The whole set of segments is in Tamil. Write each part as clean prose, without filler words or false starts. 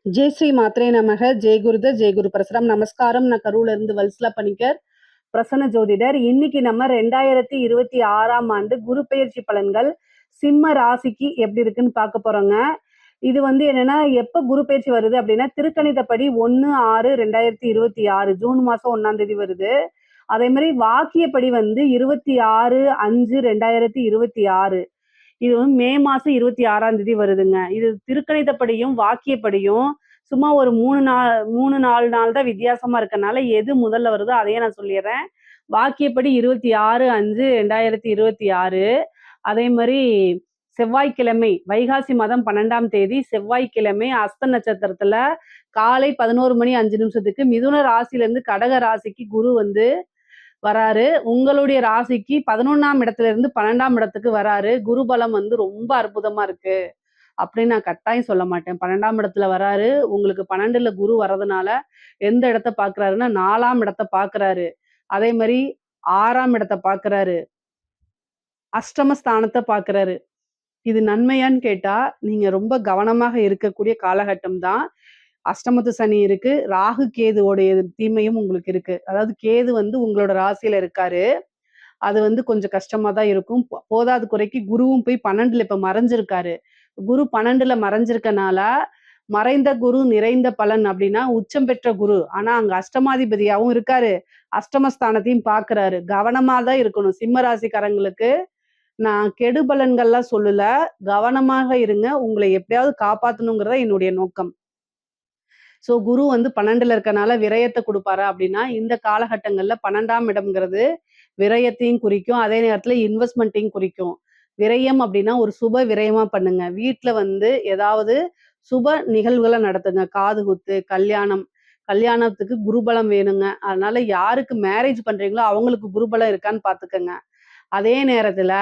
ஜெய் ஸ்ரீ மாத்ரே நமக. ஜெய் குருத ஜெய் குரு பரசுராம். நமஸ்காரம். நான் கரூர்ல இருந்து வல்சலா பணிக்கர், பிரசன்ன ஜோதிடர். இன்னைக்கு நம்ம 2026ஆம் ஆண்டு குரு பெயர்ச்சி பலன்கள் சிம்ம ராசிக்கு எப்படி இருக்குன்னு பார்க்க போறோங்க. இது என்னன்னா, எப்ப குரு பெயர்ச்சி வருது அப்படின்னா, திருக்கணிதப்படி 1/6/2026 ஜூன் மாசம் 1ஆம் தேதி வருது. அதே மாதிரி வாக்கியப்படி 26/5/2026. இது மே மாசம் 26ஆம் தேதி வருதுங்க. இது திருக்கணிதப்படியும் வாக்கியப்படியும் சும்மா ஒரு 3-4 நாள் தான் வித்தியாசமா இருக்கனால எது முதல்ல வருதோ அதையே நான் சொல்லிடுறேன். வாக்கியப்படி 26/5/2026. அதே மாதிரி செவ்வாய்க்கிழமை வைகாசி மாதம் 12ஆம் தேதி செவ்வாய்க்கிழமை அஸ்த நட்சத்திரத்துல காலை 11:05 மிதுன ராசியிலிருந்து கடக ராசிக்கு குரு வராரு. உங்களுடைய ராசிக்கு 11ஆம் இடத்துல இருந்து 12ஆம் இடத்துக்கு வராரு. குரு பலம் ரொம்ப அற்புதமா இருக்கு அப்படின்னு நான் கட்டாயம் சொல்ல மாட்டேன். 12ஆம் இடத்துல வராரு. உங்களுக்கு 12ல குரு வர்றதுனால எந்த இடத்த பாக்குறாருன்னா 4ஆம் இடத்த பாக்குறாரு. அதே மாதிரி 6ஆம் இடத்த பாக்குறாரு. அஷ்டமஸ்தானத்தை பாக்குறாரு. இது நன்மையான்னு கேட்டா நீங்க ரொம்ப கவனமாக இருக்கக்கூடிய காலகட்டம் தான். அஷ்டமத்து சனி இருக்கு, ராகு கேதுவோடைய தீமையும் உங்களுக்கு இருக்கு. அதாவது கேது உங்களோட ராசியில இருக்காரு. அது கொஞ்சம் கஷ்டமா தான் இருக்கும். போதாத குறைக்கு குருவும் போய் 12ல இப்ப மறைஞ்சிருக்காரு. குரு 12ல மறைஞ்சிருக்கனால மறைந்த குரு நிறைந்த பலன் அப்படின்னா உச்சம் பெற்ற குரு. ஆனா அங்க அஷ்டமாதிபதியாவும் இருக்காரு, அஷ்டமஸ்தானத்தையும் பாக்குறாரு. கவனமா தான் இருக்கணும். சிம்ம ராசிக்காரங்களுக்கு நான் கெடு பலன்கள்லாம் சொல்லல, கவனமாக இருங்க. உங்களை எப்படியாவது காப்பாத்தணுங்கிறத என்னுடைய நோக்கம். ஸோ குரு 12ல இருக்கனால விரயத்தை கொடுப்பாரா அப்படின்னா, இந்த காலகட்டங்கள்ல 12ஆம் இடம்ங்கிறது விரயத்தையும் குறிக்கும், அதே நேரத்துல இன்வெஸ்ட்மெண்ட்டையும் குறிக்கும். விரயம் அப்படின்னா ஒரு சுப விரயமா பண்ணுங்க. வீட்டுல ஏதாவது சுப நிகழ்வுகளை நடத்துங்க. காது குத்து, கல்யாணம். கல்யாணத்துக்கு குருபலம் வேணுங்க. அதனால யாருக்கு மேரேஜ் பண்றீங்களோ அவங்களுக்கு குருபலம் இருக்கான்னு பாத்துக்கங்க. அதே நேரத்துல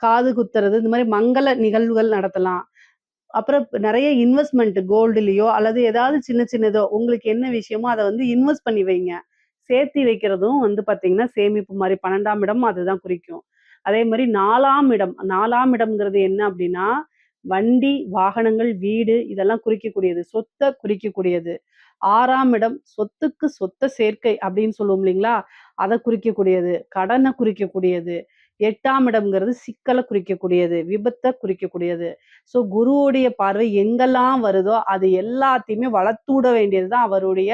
காது குத்துறது, இந்த மாதிரி மங்கள நிகழ்வுகள் நடத்தலாம். அப்புறம் நிறைய இன்வெஸ்ட்மெண்ட் கோல்டுலயோ அல்லது ஏதாவது சின்ன சின்னதோ உங்களுக்கு என்ன விஷயமோ அதை இன்வெஸ்ட் பண்ணி வைங்க. சேர்த்தி வைக்கிறதும் பாத்தீங்கன்னா சேமிப்பு மாதிரி 12ஆம் இடம் அதுதான் குறிக்கும். அதே மாதிரி 4ஆம் இடம், 4ஆம் இடம்ங்கிறது என்ன அப்படின்னா வண்டி, வாகனங்கள், வீடு இதெல்லாம் குறிக்கக்கூடியது, சொத்தை குறிக்கக்கூடியது. 6ஆம் இடம் சொத்துக்கு சொத்த சேர்க்கை அப்படின்னு சொல்லுவோம் இல்லைங்களா, அதை குறிக்கக்கூடியது, கடனை குறிக்கக்கூடியது. 8ஆம் இடம்ங்கிறது சிக்கலை குறிக்கக்கூடியது, விபத்தை குறிக்கக்கூடியது. ஸோ குருவுடைய பார்வை எங்கெல்லாம் வருதோ அது எல்லாத்தையுமே வளர்த்து விட வேண்டியதுதான் அவருடைய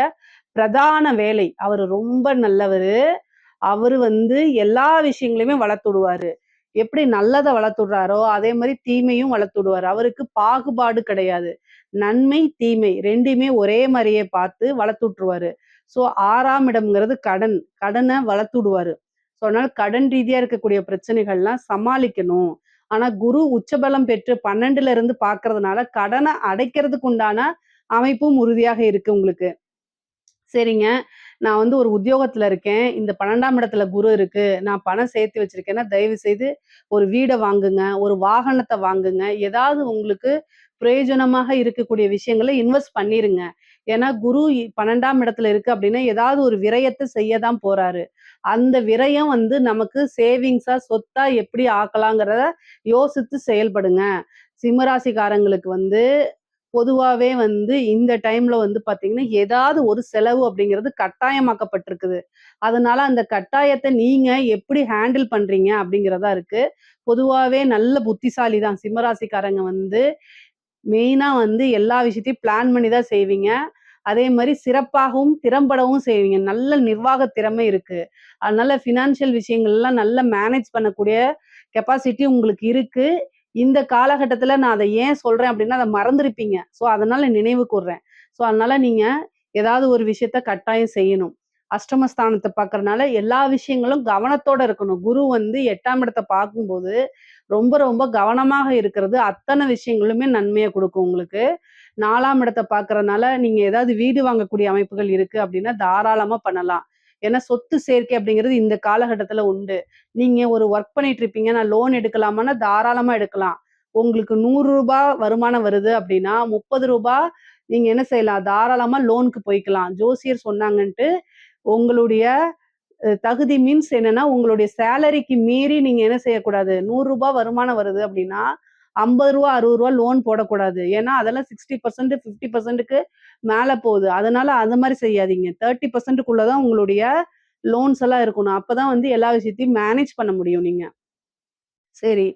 பிரதான வேலை. அவரு ரொம்ப நல்லவரு. அவரு எல்லா விஷயங்களையுமே வளர்த்து விடுவாரு. எப்படி நல்லதை வளர்த்து விடுறாரோ அதே மாதிரி தீமையும் வளர்த்து விடுவாரு. அவருக்கு பாகுபாடு கிடையாது. நன்மை தீமை ரெண்டுமே ஒரே மாதிரியே பார்த்து வளர்த்து விட்டுருவாரு. ஸோ 6ஆம் இடம்ங்கிறது கடன், கடனை வளர்த்து விடுவாரு. ஸோ அதனால கடன் ரீதியா இருக்கக்கூடிய பிரச்சனைகள்லாம் சமாளிக்கணும். ஆனா குரு உச்சபலம் பெற்று 12ல இருந்து பாக்குறதுனால கடனை அடைக்கிறதுக்கு உண்டான அமைப்பும் உறுதியாக இருக்கு உங்களுக்கு. சரிங்க, நான் ஒரு உத்தியோகத்துல இருக்கேன். இந்த 12ஆம் இடத்துல குரு இருக்கு. நான் பணம் சேர்த்து வச்சிருக்கேன்னா தயவு செய்து ஒரு வீடை வாங்குங்க, ஒரு வாகனத்தை வாங்குங்க. ஏதாவது உங்களுக்கு பிரயோஜனமாக இருக்கக்கூடிய விஷயங்களை இன்வெஸ்ட் பண்ணிருங்க. ஏன்னா குரு 12ஆம் இடத்துல இருக்கு அப்படின்னா ஏதாவது ஒரு விரயத்தை செய்ய தான் போறாரு. அந்த விரயம் நமக்கு சேவிங்ஸா சொத்தா எப்படி ஆக்கலாங்கிறத யோசித்து செயல்படுங்க. சிம்மராசிக்காரங்களுக்கு பொதுவாவே இந்த டைம்ல பாத்தீங்கன்னா ஏதாவது ஒரு செலவு அப்படிங்கிறது கட்டாயமாக்கப்பட்டிருக்குது. அதனால அந்த கட்டாயத்தை நீங்க எப்படி ஹேண்டில் பண்றீங்க அப்படிங்கிறதா இருக்கு. பொதுவாவே நல்ல புத்திசாலி தான் சிம்மராசிக்காரங்க. மெயினா எல்லா விஷயத்தையும் பிளான் பண்ணி தான் செய்வீங்க. அதே மாதிரி சிறப்பாகவும் திறம்படவும் செய்வீங்க. நல்ல நிர்வாக திறமை இருக்கு. அதனால பினான்சியல் விஷயங்கள் எல்லாம் நல்லா மேனேஜ் பண்ணக்கூடிய கெப்பாசிட்டி உங்களுக்கு இருக்கு. இந்த காலகட்டத்துல நான் அதை ஏன் சொல்றேன் அப்படின்னா அதை மறந்துருப்பீங்க. ஸோ அதனால நினைவு கூர்றேன். ஸோ அதனால நீங்க ஏதாவது ஒரு விஷயத்த கட்டாயம் செய்யணும். அஷ்டமஸ்தானத்தை பார்க்கறதுனால எல்லா விஷயங்களும் கவனத்தோட இருக்கணும். குரு 8ஆம் இடத்தை பார்க்கும்போது ரொம்ப ரொம்ப கவனமாக இருக்கிறது அத்தனை விஷயங்களுமே நன்மையை கொடுக்கும் உங்களுக்கு. 4ஆம் இடத்தை பார்க்கறதுனால நீங்க ஏதாவது வீடு வாங்கக்கூடிய அமைப்புகள் இருக்கு அப்படின்னா தாராளமா பண்ணலாம். ஏன்னா சொத்து சேர்க்கை அப்படிங்கிறது இந்த காலகட்டத்துல உண்டு. நீங்க ஒரு ஒர்க் பண்ணிட்டு இருப்பீங்க, நான் லோன் எடுக்கலாமான்னா தாராளமா எடுக்கலாம். உங்களுக்கு ரூ. 100 வருமானம் வருது அப்படின்னா ரூ. 30 நீங்க என்ன செய்யலாம், தாராளமா லோனுக்கு போய்க்கலாம். ஜோசியர் சொன்னாங்கன்ட்டு உங்களுடைய தகுதி மீன்ஸ் என்னன்னா உங்களுடைய சேலரிக்கு மீறி நீங்க என்ன செய்யக்கூடாது. ரூ. 100 வருமானம் வருது அப்படின்னா ரூ. 50 ரூ. 60 லோன் போடக்கூடாது. ஏன்னா அதெல்லாம் 60% 50%க்கு மேல போகுது. அதனால அந்த மாரி செய்யாதீங்க. 30%க்குள்ள தான் உங்களுடைய லோன்ஸ் எல்லாம் இருக்கணும். அப்பதான் வந்து எல்லா விஷயத்தையும் மேனேஜ் பண்ண முடியும் நீங்க. சரி.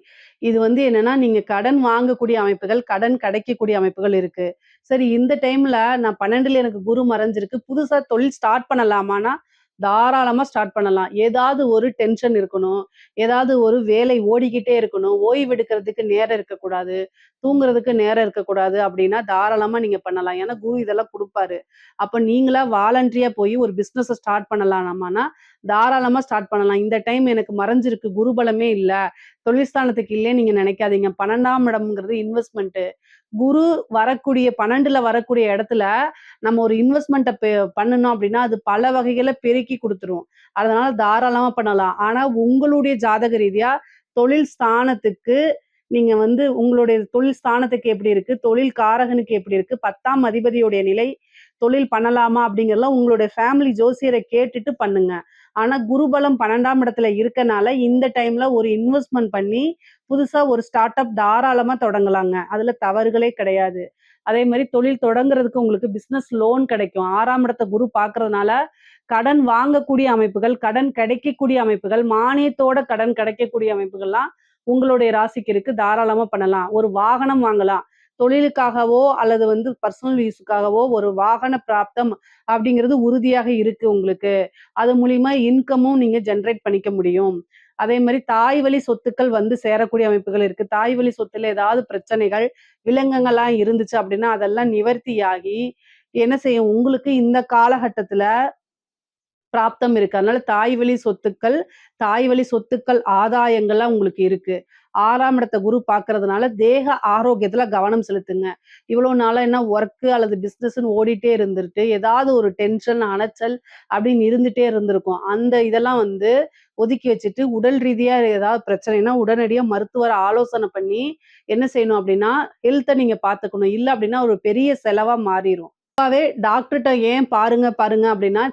இது வந்து என்னன்னா, நீங்க கடன் வாங்கக்கூடிய அமைப்புகள், கடன் கிடைக்கக்கூடிய அமைப்புகள் இருக்கு. சரி இந்த டைம்ல நான் 12ல எனக்கு குரு மறைஞ்சிருக்கு. புதுசா தொழில் ஸ்டார்ட் பண்ணலாமான்னா, தாராளமா ஸ்டார்ட் பண்ணலாம். ஏதாவது ஒரு டென்ஷன் இருக்கணும். ஏதாவது ஒரு வேலை ஓடிக்கிட்டே இருக்கணும். ஓய்வு எடுக்கிறதுக்கு நேரம் இருக்கக்கூடாது. தூங்குறதுக்கு நேரம் இருக்கக்கூடாது அப்படின்னா, தாராளமா நீங்க பண்ணலாம். ஏன்னா குரு இதெல்லாம் குடுப்பாரு. அப்ப நீங்களா வாலண்டரியா போய் ஒரு பிசினஸ ஸ்டார்ட் பண்ணலாமான்னா, தாராளமா ஸ்டார்ட் பண்ணலாம். இந்த டைம் எனக்கு மறைஞ்சிருக்கு. குரு பலமே இல்ல. தொழில் ஸ்தானத்துக்கு இல்லைன்னு நீங்க நினைக்காதீங்க. 12ஆம் இடம்ங்கிறது இன்வெஸ்ட்மென்ட். குரு வரக்கூடிய 12ல வரக்கூடிய இடத்துல நம்ம ஒரு இன்வெஸ்ட்மென்ட்ட பண்ணணும் அப்படின்னா, அது பல வகைகள பெருக்கி குடுத்துரும். அதனால தாராளமா பண்ணலாம். ஆனா உங்களுடைய ஜாதக ரீதியா தொழில் ஸ்தானத்துக்கு நீங்க வந்து உங்களுடைய தொழில் ஸ்தானத்துக்கு எப்படி இருக்கு? தொழில் காரகனுக்கு எப்படி இருக்கு? 10ஆம் அதிபதியுடைய நிலை தொழில் பண்ணலாமா? அப்படிங்கிறதெல்லாம் உங்களுடைய ஃபேமிலி ஜோசியர கேட்டுட்டு பண்ணுங்க. ஆனா குருபலம் 12ஆம் இடத்துல இருக்கனால, இந்த டைம்ல ஒரு இன்வெஸ்ட்மென்ட் பண்ணி, புதுசா ஒரு ஸ்டார்ட் அப் தாராளமா தொடங்கலாங்க. அதுல தவறுகளே கிடையாது. அதே மாரி தொழில் தொடங்குறதுக்கு உங்களுக்கு பிசினஸ் லோன் கிடைக்கும். 6ஆம் இடத்த குரு பார்க்கறதுனால, கடன் வாங்கக்கூடிய அமைப்புகள், கடன் கிடைக்கக்கூடிய அமைப்புகள், மானியத்தோட கடன் கிடைக்கக்கூடிய அமைப்புகள்லாம் உங்களுடைய ராசிக்கு இருக்கு. தாராளமா பண்ணலாம். ஒரு வாகனம் வாங்கலாம். தொழிலுக்காகவோ அல்லது வந்து பர்சனல் யூஸ்க்காகவோ ஒரு வாகன பிராப்தம் அப்படிங்கிறது உறுதியாக இருக்கு உங்களுக்கு. அது மூலியமா இன்கமும் நீங்க ஜெனரேட் பண்ணிக்க முடியும். அதே மாரி தாய் வழி சொத்துக்கள் வந்து சேரக்கூடிய அமைப்புகள் இருக்கு. தாய் வழி சொத்துல ஏதாவது பிரச்சனைகள், வில்லங்கங்கள்லாம் இருந்துச்சு அப்படின்னா, அதெல்லாம் நிவர்த்தியாகி என்ன செய்யும்? உங்களுக்கு இந்த காலகட்டத்துல பிராப்தம் இருக்கு. அதனால தாய் வழி சொத்துக்கள் ஆதாயங்கள்லாம் உங்களுக்கு இருக்கு. 6ஆம் இடத்த குரு பார்க்கறதுனால தேக ஆரோக்கியத்துல கவனம் செலுத்துங்க. இவ்வளோ நாளா என்ன ஒர்க் அல்லது பிசினஸ்ன்னு ஓடிட்டே இருந்துட்டு, ஏதாவது ஒரு டென்ஷன், அலைச்சல் அப்படின்னு இருந்துட்டே இருந்திருக்கும். அந்த இதெல்லாம் வந்து ஒதுக்கி வச்சுட்டு, உடல் ரீதியா ஏதாவது பிரச்சனைன்னா, உடனடியா மருத்துவர ஆலோசனை பண்ணி என்ன செய்யணும் அப்படின்னா, ஹெல்த்த நீங்க பார்த்துக்கணும். இல்ல அப்படின்னா ஒரு பெரிய செலவா மாறிரும். பொதுவாவே டாக்டர்ட்ட ஏன் பாருங்க பாருங்க அப்படின்னா,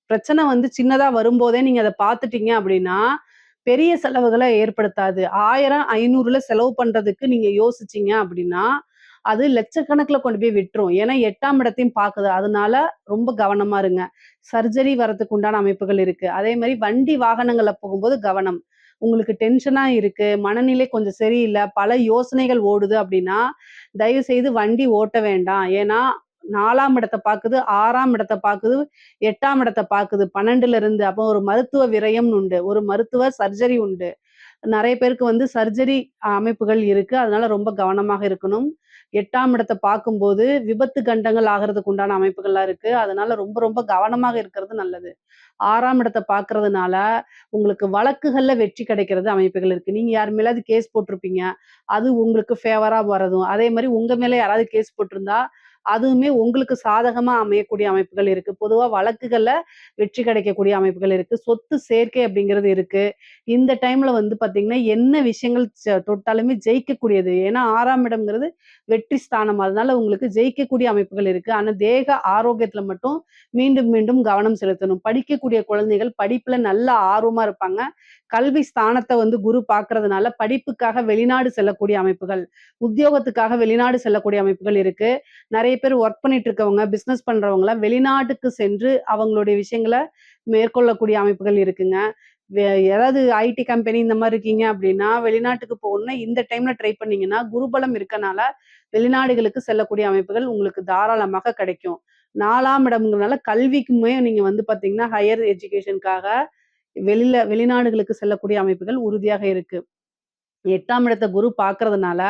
பிரச்சனை வந்து சின்னதா வரும்போதே நீங்க அத பார்த்துட்டீங்க அப்படின்னா, பெரிய செலவுகள ஏற்படுத்தாது. 1000, 500ல செலவு பண்றதுக்கு நீங்க யோசிச்சீங்க அப்படின்னா, அது லட்சக்கணக்குல கொண்டு போய் விட்டுரும். ஏன்னா 8ஆம் இடத்தையும் பாக்குது. அதனால ரொம்ப கவனமா இருங்க. சர்ஜரி வரதுக்கு உண்டான அமைப்புகள் இருக்கு. அதே மாரி வண்டி வாகனங்கள்ல போகும்போது கவனம். உங்களுக்கு டென்ஷனா இருக்கு, மனநிலை கொஞ்சம் சரியில்ல, பல யோசனைகள் ஓடுது அப்படின்னா, தயவு செய்து வண்டி ஓட்ட வேண்டாம். ஏன்னா 4ஆம் இடத்த பாக்குது, 6ஆம் இடத்த பாக்குது, 8ஆம் இடத்த பாக்குது 12ல இருந்து. அப்போ ஒரு மருத்துவ விரயம்னு உண்டு. ஒரு மருத்துவ சர்ஜரி உண்டு. நெறைய பேருக்கு வந்து சர்ஜரி அமைப்புகள் இருக்கு. அதனால ரொம்ப கவனமாக இருக்கணும். 8ஆம் இடத்த பார்க்கும்போது விபத்து கண்டங்கள் ஆகுறதுக்கு உண்டான அமைப்புகள்லாம் இருக்கு. அதனால ரொம்ப ரொம்ப கவனமாக இருக்கிறது நல்லது. 6ஆம் இடத்த பார்க்கறதுனால உங்களுக்கு வழக்குகள்ல வெற்றி கிடைக்கிறது அமைப்புகள் இருக்கு. நீங்க யார் மேலயாவது கேஸ் போட்டிருப்பீங்க. அது உங்களுக்கு ஃபேவரா வரதும். அதே மாரி உங்க மேல யாராவது கேஸ் போட்டிருந்தா, அதுவுமே உங்களுக்கு சாதகமா அமையக்கூடிய அமைப்புகள் இருக்கு. பொதுவா வழக்குகள்ல வெற்றி கிடைக்கக்கூடிய அமைப்புகள் இருக்கு. சொத்து சேர்க்கை அப்படிங்கிறது இருக்கு. இந்த டைம்ல வந்து பார்த்தீங்கன்னா, என்ன விஷயங்கள் தொட்டாலுமே ஜெயிக்கக்கூடியது. ஏன்னா 6ஆம் இடம்ங்கிறது வெற்றி ஸ்தானம். அதனால உங்களுக்கு ஜெயிக்கக்கூடிய அமைப்புகள் இருக்கு. ஆனா தேக ஆரோக்கியத்துல மட்டும் மீண்டும் மீண்டும் கவனம் செலுத்தணும். படிக்கக்கூடிய குழந்தைகள் படிப்புல நல்ல ஆர்வமா இருப்பாங்க. கல்வி ஸ்தானத்த வந்து குரு பார்க்கறதுனால படிப்புக்காக வெளிநாடு செல்லக்கூடிய அமைப்புகள், உத்தியோகத்துக்காக வெளிநாடு செல்லக்கூடிய அமைப்புகள் இருக்கு. நெறைய பேர் ஒர்க் பண்ணிட்டு இருக்கவங்க, பிசினஸ் பண்றவங்கலாம் வெளிநாட்டுக்கு சென்று அவங்களுடைய விஷயங்கள மேற்கொள்ளக்கூடிய அமைப்புகள் இருக்குங்க. வே ஏதாவது ஐடி கம்பெனி இந்த மாரி இருக்கீங்க அப்படின்னா, வெளிநாட்டுக்கு போகணும்னா இந்த டைம்ல ட்ரை பண்ணீங்கன்னா, குருபலம் இருக்கனால வெளிநாடுகளுக்கு செல்லக்கூடிய அமைப்புகள் உங்களுக்கு தாராளமாக கிடைக்கும். 4ஆம் இடம்ங்கிறனால கல்விக்குமே நீங்க வந்து பார்த்தீங்கன்னா, ஹையர் எஜுகேஷனுக்காக வெளிநாடுகளுக்கு செல்லக்கூடிய அமைப்புகள் உறுதியாக இருக்கு. 8ஆம் இடத்த குரு பார்க்கறதுனால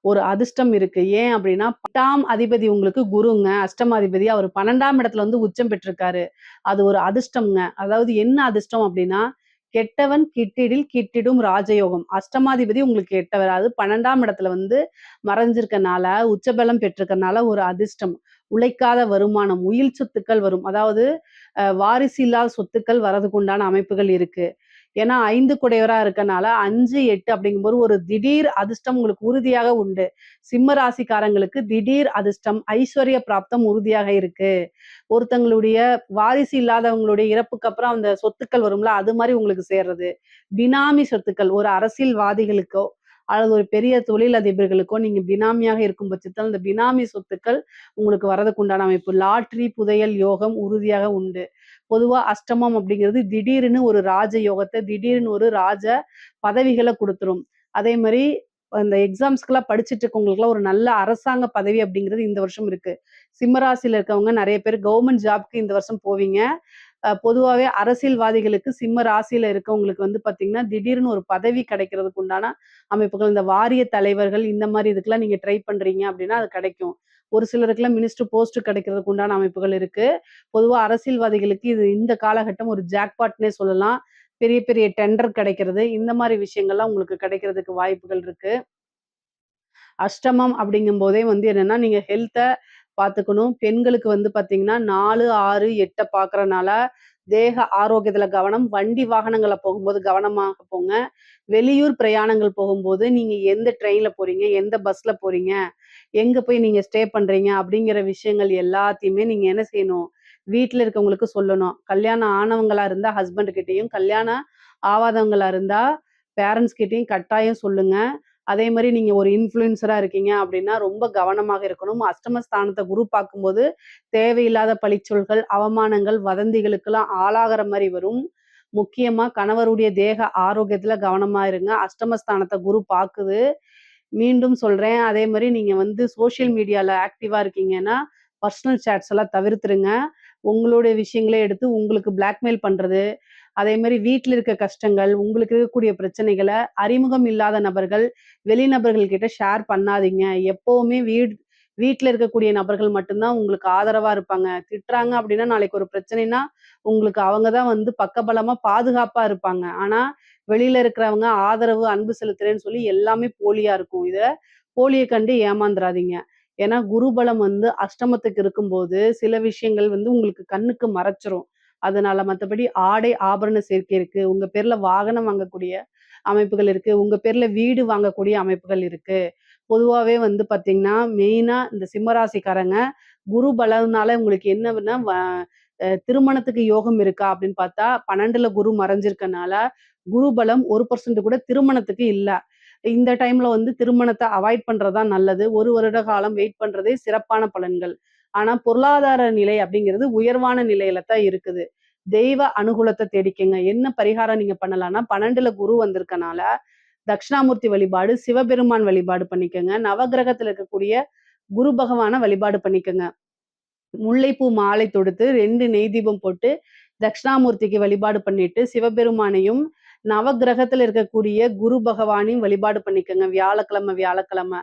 ஒரு அதிர்ஷ்டம் இருக்கு. ஏன் அப்டின்னா 8ஆம் அதிபதி உங்களுக்கு குருங்க. அஷ்டமாதிபதி அவர் 12ஆம் இடத்துல வந்து உச்சம் பெற்றிருக்காரு. அது ஒரு அதிர்ஷ்டம்ங்க. அதாவது என்ன அதிர்ஷ்டம் அப்டின்னா, கெட்டவன் கிட்டிடில் கிட்டிடும் ராஜயோகம். அஷ்டமாதிபதி உங்களுக்கு கெட்டவர். அது 12ஆம் இடத்துல வந்து மறைஞ்சிருக்கனால, உச்சபலம் பெற்றிருக்கனால ஒரு அதிர்ஷ்டம். உழைக்காத வருமானம், உயில் சொத்துக்கள் வரும். அதாவது வாரிசு இல்லாத சொத்துக்கள் வரதுக்கு உண்டான அமைப்புகள் இருக்கு. ஏன்னா 5 குடையவரா இருக்கனால 5, 8 அப்படிங்கும்போது ஒரு திடீர் அதிர்ஷ்டம் உங்களுக்கு உறுதியாக உண்டு. சிம்ம ராசிக்காரங்களுக்கு திடீர் அதிர்ஷ்டம், ஐஸ்வர்ய பிராப்தம் உறுதியாக இருக்கு. ஒருத்தங்களுடைய வாரிசு இல்லாதவங்களுடைய இறப்புக்கு அப்புறம் அந்த சொத்துக்கள் வரும்ல, அது மாரி உங்களுக்கு சேர்றது. பினாமி சொத்துக்கள் ஒரு அரசியல்வாதிகளுக்கோ, அல்லது ஒரு பெரிய தொழிலதிபர்களுக்கோ நீங்க பினாமியாக இருக்கும் பட்சத்தில் அந்த பினாமி சொத்துக்கள் உங்களுக்கு வரதுக்கு உண்டான அமைப்பு. லாட்டரி, புதையல் யோகம் உறுதியாக உண்டு. பொதுவா அஷ்டமம் அப்படிங்கிறது திடீர்னு ஒரு ராஜ யோகத்த, திடீர்னு ஒரு ராஜ பதவிகள குடுத்துரும். அதே மாரி அந்த எக்ஸாம்ஸ்க்குலாம் படிச்சுட்டு இருக்கவங்களுக்குலாம் ஒரு நல்ல அரசாங்க பதவி அப்படிங்கிறது இந்த வருஷம் இருக்கு. சிம்ம ராசியில இருக்கவங்க நெறைய பேர் கவர்மெண்ட் ஜாப்க்கு இந்த வருஷம் போவீங்க. பொதுவாவே அரசியல்வாதிகளுக்கு சிம்ம ராசியில இருக்கவங்களுக்கு வந்து பார்த்தீங்கன்னா, திடீர்னு ஒரு பதவி கிடைக்கிறதுக்கு உண்டான அமைப்புகள். இந்த வாரிய தலைவர்கள் இந்த மாரி இதுக்கெல்லாம் நீங்க ட்ரை பண்றீங்க அப்படின்னா, அது கிடைக்கும். ஒரு சிலருக்குலாம் மினிஸ்டர் போஸ்ட் கிடைக்கிறதுக்கு உண்டான அமைப்புகள் இருக்கு. பொதுவா அரசியல்வாதிகளுக்கு இது இந்த காலகட்டம் ஒரு ஜாக்பாட்ன்னே சொல்லலாம். பெரிய பெரிய டெண்டர் கிடைக்கிறது. இந்த மாரி விஷயங்கள்லாம் உங்களுக்கு கிடைக்கிறதுக்கு வாய்ப்புகள் இருக்கு. அஷ்டமம் அப்படிங்கும்போதே வந்து என்னன்னா, நீங்க ஹெல்த்த பார்த்துக்கணும். பெண்களுக்கு வந்து பார்த்தீங்கன்னா, 4, 6, 8 பார்க்கறனால, தேக ஆரோக்கியத்துல கவனம். வண்டி வாகனங்கள்ல போகும்போது கவனமாக போங்க. வெளியூர் பிரயாணங்கள் போகும்போது, நீங்க எந்த ட்ரெயின்ல போறீங்க? எந்த பஸ்ல போறீங்க? எங்க போய் நீங்க ஸ்டே பண்றீங்க? அப்படிங்கிற விஷயங்கள் எல்லாத்தையுமே நீங்க என்ன செய்யணும்? வீட்ல இருக்கவங்களுக்கு சொல்லணும். கல்யாணம் ஆனவங்களா இருந்தா ஹஸ்பண்ட் கிட்டயும், கல்யாணம் ஆவாதவங்களா இருந்தா பேரண்ட்ஸ் கிட்டயும் கட்டாயம் சொல்லுங்க. அதே மாரி நீங்க ஒரு இன்ஃப்ளூயன்சரா இருக்கீங்க அப்படின்னா, ரொம்ப கவனமாக இருக்கணும். அஷ்டமஸ்தானத்த குரு பார்க்கும்போது, தேவையில்லாத பழிச்சொல்கள், அவமானங்கள், வதந்திகளுக்கெல்லாம் ஆளாகுற மாரி வரும். முக்கியமா கணவருடைய தேக ஆரோக்கியத்துல கவனமா இருங்க. அஷ்டமஸ்தானத்த குரு பாக்குது. மீண்டும் சொல்றேன். அதே மாரி நீங்க வந்து சோசியல் மீடியால ஆக்டிவா இருக்கீங்கன்னா, பர்சனல் சேட்ஸ் எல்லாம் தவிர்த்துருங்க. உங்களுடைய விஷயங்களே எடுத்து உங்களுக்கு பிளாக்மெயில் பண்றது, அதே மாரி வீட்ல இருக்க கஷ்டங்கள், உங்களுக்கு இருக்கக்கூடிய பிரச்சனைகள அறிமுகம் இல்லாத நபர்கள், வெளிநபர்கள் கிட்ட ஷேர் பண்ணாதீங்க. எப்பவுமே வீட்ல இருக்கக்கூடிய நபர்கள் மட்டும் தான் உங்களுக்கு ஆதரவா இருப்பாங்க. திட்டுறாங்க அப்படின்னா, நாளைக்கு ஒரு பிரச்சனைன்னா, உங்களுக்கு அவங்க தான் வந்து பக்கபலமா, பாதுகாப்பா இருப்பாங்க. ஆனா, வெளியில இருக்கிறவங்க ஆதரவு, அன்பு செலுத்துறேன்னு சொல்லி எல்லாமே போலியா இருக்கும். போலிய கண்டு ஏமாந்துராதீங்க. ஏன்னா, குருபலம் வந்து அஷ்டமத்துக்கு இருக்கும்போது, சில விஷயங்கள் வந்து உங்களுக்கு கண்ணுக்கு மறைச்சிரும். அதனால மத்தபடி ஆடை, ஆபரண சேர்க்கை இருக்கு. உங்க பேர்ல வாகனம் வாங்கக்கூடிய அமைப்புகள் இருக்கு. உங்க பேர்ல வீடு வாங்கக்கூடிய அமைப்புகள் இருக்கு. பொதுவாவே வந்து பார்த்தீங்கன்னா, மெயினா இந்த சிம்ம ராசிக்காரங்க, குரு பலம்னால உங்களுக்கு என்னன்னா, திருமணத்துக்கு யோகம் இருக்கா அப்படின்னு பார்த்தா, 12ல குரு மறைஞ்சிருக்கனால, குரு பலம் 1% கூட திருமணத்துக்கு இல்ல. இந்த டைம்ல வந்து திருமணத்த அவாய்ட் பண்றது தான் நல்லது. 1 வருட காலம் வெயிட் பண்றதே சிறப்பான பலன்கள். ஆனா, பொருளாதார நிலை அப்படிங்கிறது உயர்வான நிலையில தான் இருக்குது. தெய்வ அனுகூலத்த தேடிக்கங்க. என்ன பரிகாரம் நீங்க பண்ணலாம்னா, 12ல குரு வந்திருக்கனால, தட்சிணாமூர்த்தி வழிபாடு, சிவபெருமான் வழிபாடு பண்ணிக்கங்க. நவக்கிரகத்துல இருக்கக்கூடிய குரு பகவான வழிபாடு பண்ணிக்கங்க. முல்லைப்பூ மாலை தொடுத்து 2 நெய் தீபம் போட்டு, தட்சிணாமூர்த்திக்கு வழிபாடு பண்ணிட்டு, சிவபெருமானையும், நவக்கிரகத்துல இருக்கக்கூடிய குரு பகவானையும் வழிபாடு பண்ணிக்கங்க. வியாழக்கிழமை, வியாழக்கிழமை.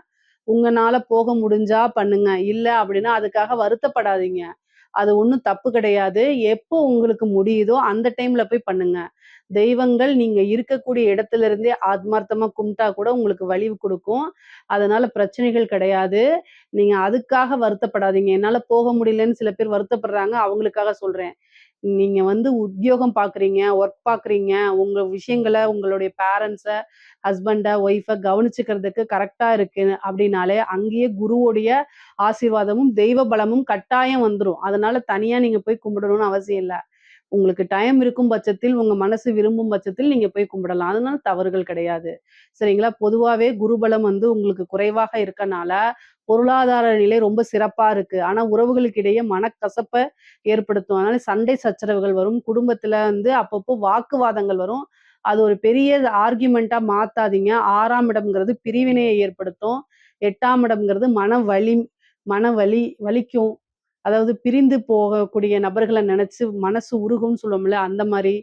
உங்கனால போக முடிஞ்சா பண்ணுங்க. இல்ல அப்படின்னா அதுக்காக வருத்தப்படாதீங்க. அது ஒண்ணும் தப்பு கிடையாது. எப்போ உங்களுக்கு முடியுதோ அந்த டைம்ல போய் பண்ணுங்க. தெய்வங்கள் நீங்க இருக்கக்கூடிய இடத்துல இருந்தே ஆத்மார்த்தமா கும்பிட்டா கூட உங்களுக்கு வலிவு குடுக்கும். அதனால பிரச்சனைகள் கிடையாது. நீங்க அதுக்காக வருத்தப்படாதீங்க. என்னால போக முடியலன்னு சில பேர் வருத்தப்படுறாங்க. அவங்களுக்காக சொல்றேன். நீங்க வந்து உத்தியோகம் பார்க்குறீங்க, ஒர்க் பார்க்குறீங்க, உங்க விஷயங்கள உங்களுடைய பேரண்ட்ஸ, ஹஸ்பண்ட, ஒய்ஃப கவனிச்சுக்கிறதுக்கு கரெக்ட்டா இருக்கு அப்படின்னாலே, அங்கேயே குருவுடைய ஆசீர்வாதமும், தெய்வ பலமும் கட்டாயம் வந்துரும். அதனால தனியா நீங்க போய் கும்பிடணும்னு அவசியம் இல்ல. உங்களுக்கு டைம் இருக்கும் பட்சத்தில், உங்க மனசு விரும்பும் பட்சத்தில் நீங்க போய் கும்பிடலாம். அதனால தவறுகள் கிடையாது. சரிங்களா? பொதுவாவே குருபலம் வந்து உங்களுக்கு குறைவாக இருக்கனால, பொருளாதார நிலை ரொம்ப சிறப்பா இருக்கு. ஆனா உறவுகளுக்கு இடையே மனக்கசப்ப ஏற்படுத்தும். அதனால சண்டை சச்சரவுகள் வரும். குடும்பத்துல வந்து அப்பப்போ வாக்குவாதங்கள் வரும். அது ஒரு பெரிய ஆர்கியுமென்ட்டா மாத்தாதீங்க. 6ஆம் இடம்ங்கிறது பிரிவினையை ஏற்படுத்தும். 8ஆம் இடம்ங்கிறது மன வலி வலிக்கும். அதாவது பிரிந்து போகக்கூடிய நபர்கள நெனச்சு மனசு உருகும்ன்னு சொல்லுவோம்ல, அந்த மாரி.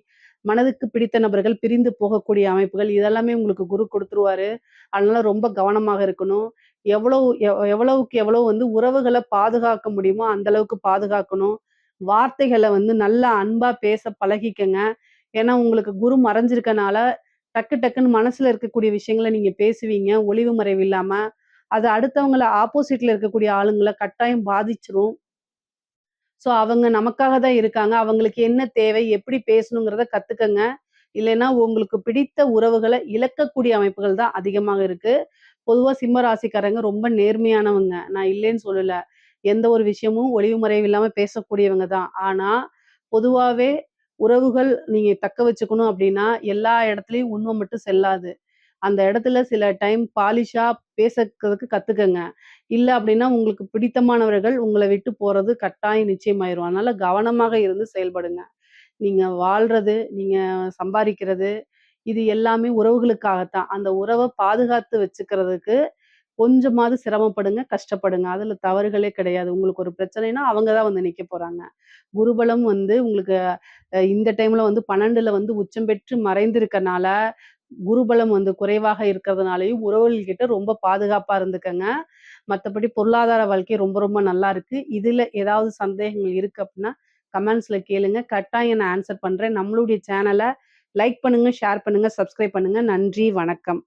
மனதுக்கு பிடித்த நபர்கள் பிரிந்து போகக்கூடிய அமைப்புகள், இதெல்லாமே உங்களுக்கு குரு குடுத்துருவாரு. அதனால ரொம்ப கவனமாக இருக்கணும். எவ்வளவுக்கு எவ்வளவு வந்து உறவுகள பாதுகாக்க முடியுமோ, அந்த அளவுக்கு பாதுகாக்கணும். வார்த்தைகள வந்து நல்லா அன்பா பேச பழகிக்கங்க. ஏன்னா, உங்களுக்கு குரு மறைஞ்சிருக்கனால, டக்கு டக்குன்னு மனசுல இருக்கக்கூடிய விஷயங்கள நீங்க பேசுவீங்க, ஒளிவு மறைவு இல்லாம. அது அடுத்தவங்கள ஆப்போசிட்ல இருக்கக்கூடிய ஆளுங்கள கட்டாயம் பாதிச்சுரும். ஸோ அவங்க நமக்காக தான் இருக்காங்க. அவங்களுக்கு என்ன தேவை? எப்படி பேசணுங்கிறத கத்துக்கங்க. இல்லைன்னா உங்களுக்கு பிடித்த உறவுகள இழக்கக்கூடிய அமைப்புகள் தான் அதிகமாக இருக்கு. பொதுவா சிம்ம ராசிக்காரங்க ரொம்ப நேர்மையானவங்க. நான் இல்லைன்னு சொல்லல. எந்த ஒரு விஷயமும் ஒளிவு மறைவு இல்லாம பேசக்கூடியவங்க தான். ஆனா, பொதுவாவே உறவுகள் நீங்க தக்க வச்சுக்கணும் அப்படின்னா, எல்லா இடத்துலயும் உண்மை மட்டும் செல்லாது. அந்த இடத்துல சில டைம் பாலிஷா பேசறதுக்கு கத்துக்கங்க. இல்ல அப்படின்னா உங்களுக்கு பிடித்தமானவர்கள் உங்கள விட்டு போறது கட்டாயம் நிச்சயமாயிரும். அதனால கவனமாக இருந்து செயல்படுங்க. நீங்க வாழ்றது, நீங்க சம்பாரிக்கிறது, இது எல்லாமே உறவுகளுக்காகத்தான். அந்த உறவ பாதுகாத்து வச்சுக்கிறதுக்கு கொஞ்சமாவது சிரமப்படுங்க, கஷ்டப்படுங்க. அதுல தவறுகளே கிடையாது. உங்களுக்கு ஒரு பிரச்சனைன்னா, அவங்க தான் வந்து நிக்க போறாங்க. குருபலம் வந்து உங்களுக்கு இந்த டைம்ல வந்து 12ல வந்து உச்சம் பெற்று மறைந்திருக்கனால, குருபலம் வந்து குறைவாக இருக்கிறதுனாலயும் உறவுகள் கிட்ட ரொம்ப பாதுகாப்பா இருந்துக்கங்க. மத்தபடி பொருளாதார வாழ்க்கை ரொம்ப ரொம்ப நல்லா இருக்கு. இதுல ஏதாவது சந்தேகங்கள் இருக்கு அப்டின்னா, கமெண்ட்ஸ்ல கேளுங்க. கட்டாயம் நான் ஆன்சர் பண்றேன். நம்மளுடைய சேனல லைக் பண்ணுங்க, ஷேர் பண்ணுங்க, சப்ஸ்கிரைப் பண்ணுங்க. நன்றி, வணக்கம்.